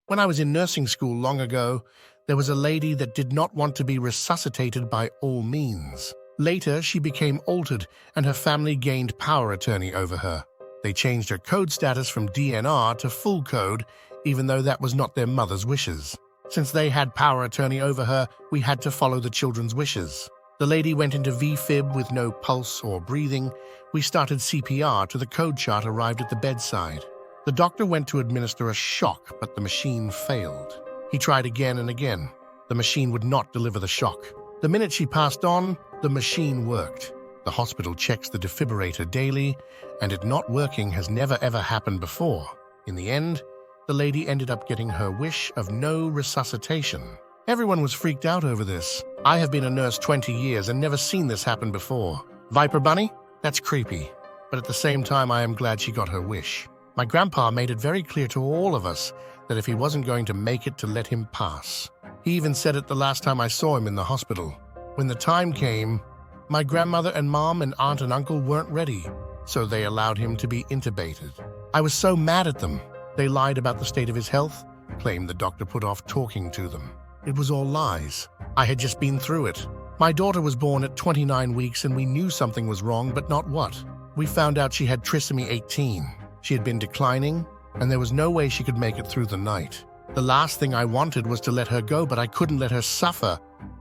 When I was in nursing school long ago, there was a lady that did not want to be resuscitated by all means. Later, she became altered and her family gained power attorney over her. They changed her code status from DNR to full code, even though that was not their mother's wishes. Since they had power attorney over her, we had to follow the children's wishes. The lady went into VFib with no pulse or breathing. We started CPR till the code chart arrived at the bedside. The doctor went to administer a shock, but the machine failed. He tried again and again. The machine would not deliver the shock. The minute she passed on, the machine worked. The hospital checks the defibrillator daily, and it not working has never ever happened before. In the end, the lady ended up getting her wish of no resuscitation. Everyone was freaked out over this. I have been a nurse 20 years and never seen this happen before. Viper Bunny? That's creepy. But at the same time, I am glad she got her wish. My grandpa made it very clear to all of us that if he wasn't going to make it, to let him pass. He even said it the last time I saw him in the hospital. When the time came, my grandmother and mom and aunt and uncle weren't ready, so they allowed him to be intubated. I was so mad at them. They lied about the state of his health, claimed the doctor put off talking to them. It was all lies. I had just been through it. My daughter was born at 29 weeks and we knew something was wrong, but not what. We found out she had trisomy 18. She had been declining, and there was no way she could make it through the night. The last thing I wanted was to let her go, but I couldn't let her suffer,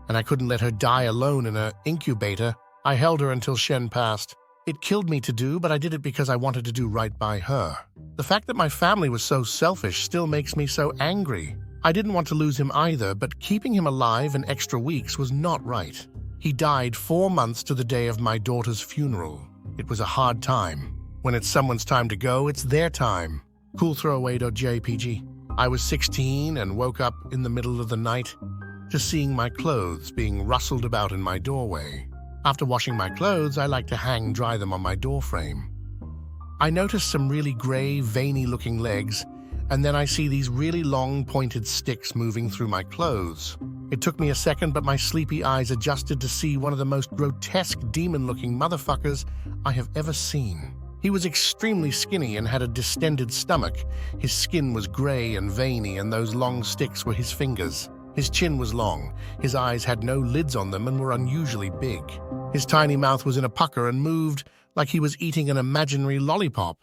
and I couldn't let her die alone in an incubator. I held her until Shen passed. It killed me to do, but I did it because I wanted to do right by her. The fact that my family was so selfish still makes me so angry. I didn't want to lose him either, but keeping him alive in extra weeks was not right. He died 4 months to the day of my daughter's funeral. It was a hard time. When it's someone's time to go, it's their time. Coolthrowawaydotjpg. I was 16 and woke up in the middle of the night to seeing my clothes being rustled about in my doorway. After washing my clothes, I like to hang dry them on my doorframe. I noticed some really gray, veiny-looking legs, and then I see these really long, pointed sticks moving through my clothes. It took me a second, but my sleepy eyes adjusted to see one of the most grotesque, demon-looking motherfuckers I have ever seen. He was extremely skinny and had a distended stomach. His skin was gray and veiny, and those long sticks were his fingers. His chin was long, his eyes had no lids on them and were unusually big. His tiny mouth was in a pucker and moved like he was eating an imaginary lollipop.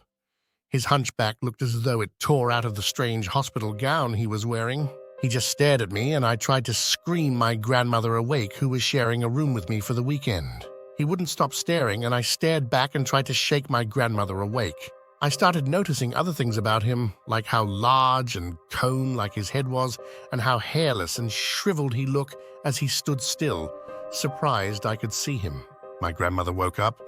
His hunchback looked as though it tore out of the strange hospital gown he was wearing. He just stared at me, and I tried to scream my grandmother awake, who was sharing a room with me for the weekend. He wouldn't stop staring, and I stared back and tried to shake my grandmother awake. I started noticing other things about him, like how large and cone-like his head was, and how hairless and shriveled he looked as he stood still, surprised I could see him. My grandmother woke up,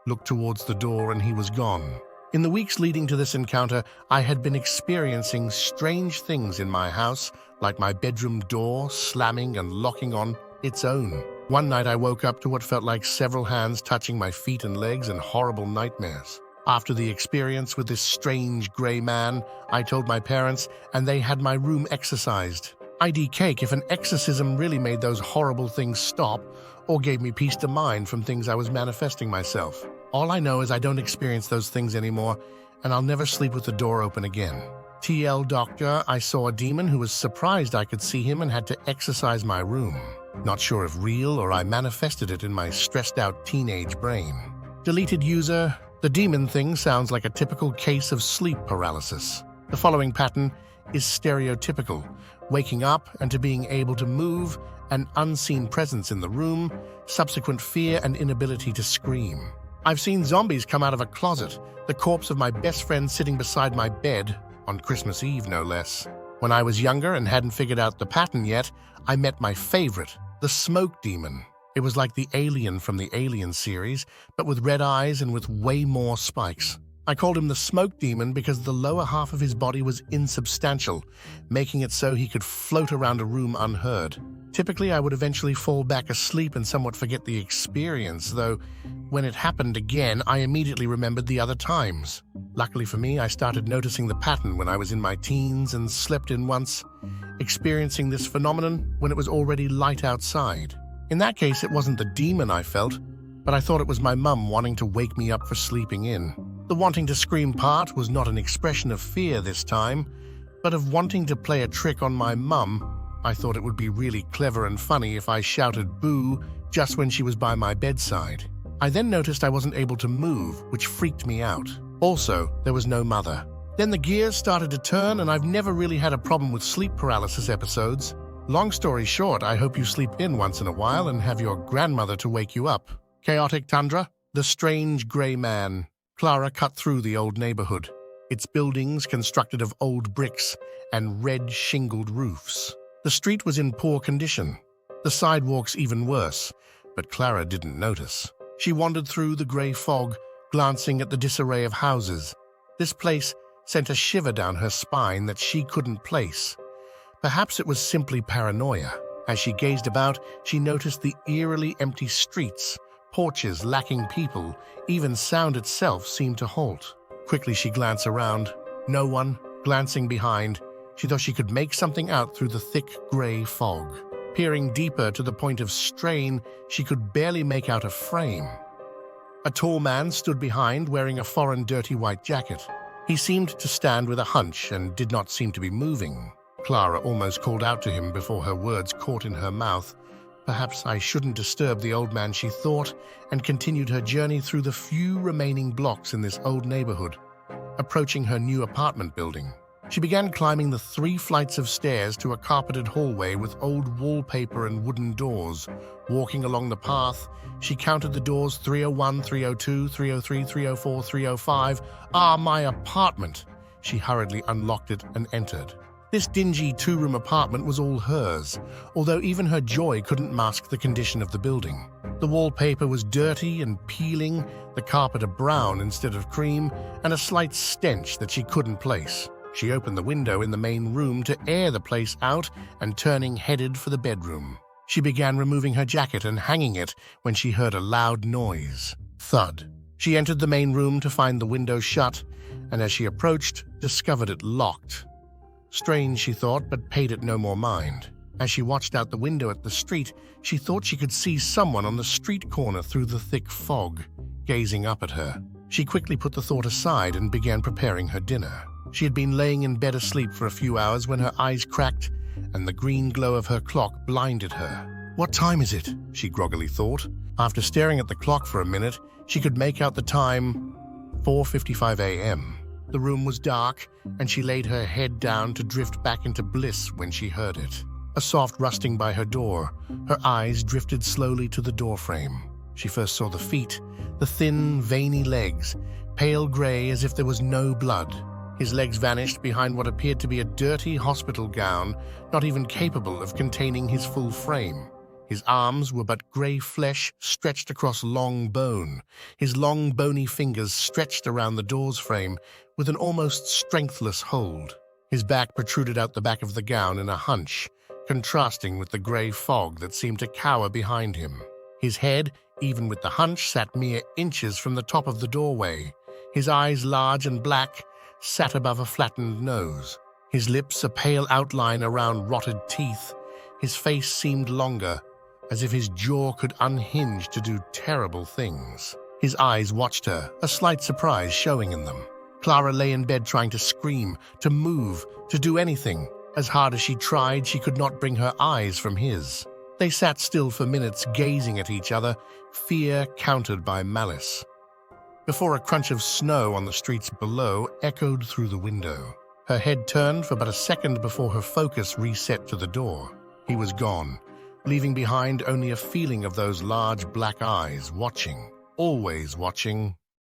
looked towards the door, and he was gone. In the weeks leading to this encounter, I had been experiencing strange things in my house, like my bedroom door slamming and locking on its own. One night I woke up to what felt like several hands touching my feet and legs and horrible nightmares. After the experience with this strange gray man, I told my parents, and they had my room exorcised. I'd eat cake if an exorcism really made those horrible things stop or gave me peace of mind from things I was manifesting myself. All I know is I don't experience those things anymore, and I'll never sleep with the door open again. TL doctor, I saw a demon who was surprised I could see him and had to exorcise my room. Not sure if real or I manifested it in my stressed-out teenage brain. Deleted user, the demon thing sounds like a typical case of sleep paralysis. The following pattern is stereotypical: waking up and to being able to move, an unseen presence in the room, subsequent fear and inability to scream. I've seen zombies come out of a closet, the corpse of my best friend sitting beside my bed, on Christmas Eve no less. When I was younger and hadn't figured out the pattern yet, I met my favorite, the smoke demon. It was like the alien from the Alien series, but with red eyes and with way more spikes. I called him the smoke demon because the lower half of his body was insubstantial, making it so he could float around a room unheard. Typically, I would eventually fall back asleep and somewhat forget the experience, though when it happened again, I immediately remembered the other times. Luckily for me, I started noticing the pattern when I was in my teens and slept in once, experiencing this phenomenon when it was already light outside. In that case, it wasn't the demon I felt, but I thought it was my mum wanting to wake me up for sleeping in. The wanting to scream part was not an expression of fear this time, but of wanting to play a trick on my mum, I thought it would be really clever and funny if I shouted boo just when she was by my bedside. I then noticed I wasn't able to move, which freaked me out. Also, there was no mother. Then the gears started to turn, and I've never really had a problem with sleep paralysis episodes. Long story short, I hope you sleep in once in a while and have your grandmother to wake you up. Chaotic tundra? The strange gray man. Clara cut through the old neighborhood. Its buildings constructed of old bricks and red shingled roofs. The street was in poor condition. The sidewalks even worse, but Clara didn't notice. She wandered through the gray fog, glancing at the disarray of houses. This place sent a shiver down her spine that she couldn't place. Perhaps it was simply paranoia. As she gazed about, she noticed the eerily empty streets, porches lacking people, even sound itself seemed to halt. Quickly she glanced around. No one. Glancing behind, she thought she could make something out through the thick gray fog. Peering deeper to the point of strain, she could barely make out a frame. A tall man stood behind, wearing a foreign dirty white jacket. He seemed to stand with a hunch and did not seem to be moving. Clara almost called out to him before her words caught in her mouth. Perhaps I shouldn't disturb the old man, she thought, and continued her journey through the few remaining blocks in this old neighborhood. Approaching her new apartment building, she began climbing the 3 flights of stairs to a carpeted hallway with old wallpaper and wooden doors. Walking along the path, she counted the doors: 301, 302, 303, 304, 305. Ah, my apartment! She hurriedly unlocked it and entered. This dingy 2-room apartment was all hers, although even her joy couldn't mask the condition of the building. The wallpaper was dirty and peeling, the carpet a brown instead of cream, and a slight stench that she couldn't place. She opened the window in the main room to air the place out and turning headed for the bedroom. She began removing her jacket and hanging it when she heard a loud noise. Thud. She entered the main room to find the window shut, and as she approached, discovered it locked. Strange, she thought, but paid it no more mind. As she watched out the window at the street, she thought she could see someone on the street corner through the thick fog, gazing up at her. She quickly put the thought aside and began preparing her dinner. She had been laying in bed asleep for a few hours when her eyes cracked and the green glow of her clock blinded her. What time is it? She groggily thought. After staring at the clock for a minute, she could make out the time: 4:55 a.m. The room was dark, and she laid her head down to drift back into bliss when she heard it. A soft rusting by her door. Her eyes drifted slowly to the doorframe. She first saw the feet, the thin, veiny legs, pale gray as if there was no blood. His legs vanished behind what appeared to be a dirty hospital gown, not even capable of containing his full frame. His arms were but gray flesh stretched across long bone, his long bony fingers stretched around the door's frame with an almost strengthless hold. His back protruded out the back of the gown in a hunch, contrasting with the gray fog that seemed to cower behind him. His head, even with the hunch, sat mere inches from the top of the doorway. His eyes, large and black, sat above a flattened nose. His lips a pale outline around rotted teeth. His face seemed longer, as if his jaw could unhinge to do terrible things. His eyes watched her, a slight surprise showing in them. Clara lay in bed trying to scream, to move, to do anything. As hard as she tried, she could not bring her eyes from his. They sat still for minutes, gazing at each other, fear countered by malice. Before a crunch of snow on the streets below echoed through the window. Her head turned for but a second before her focus reset to the door. He was gone, leaving behind only a feeling of those large black eyes watching, always watching,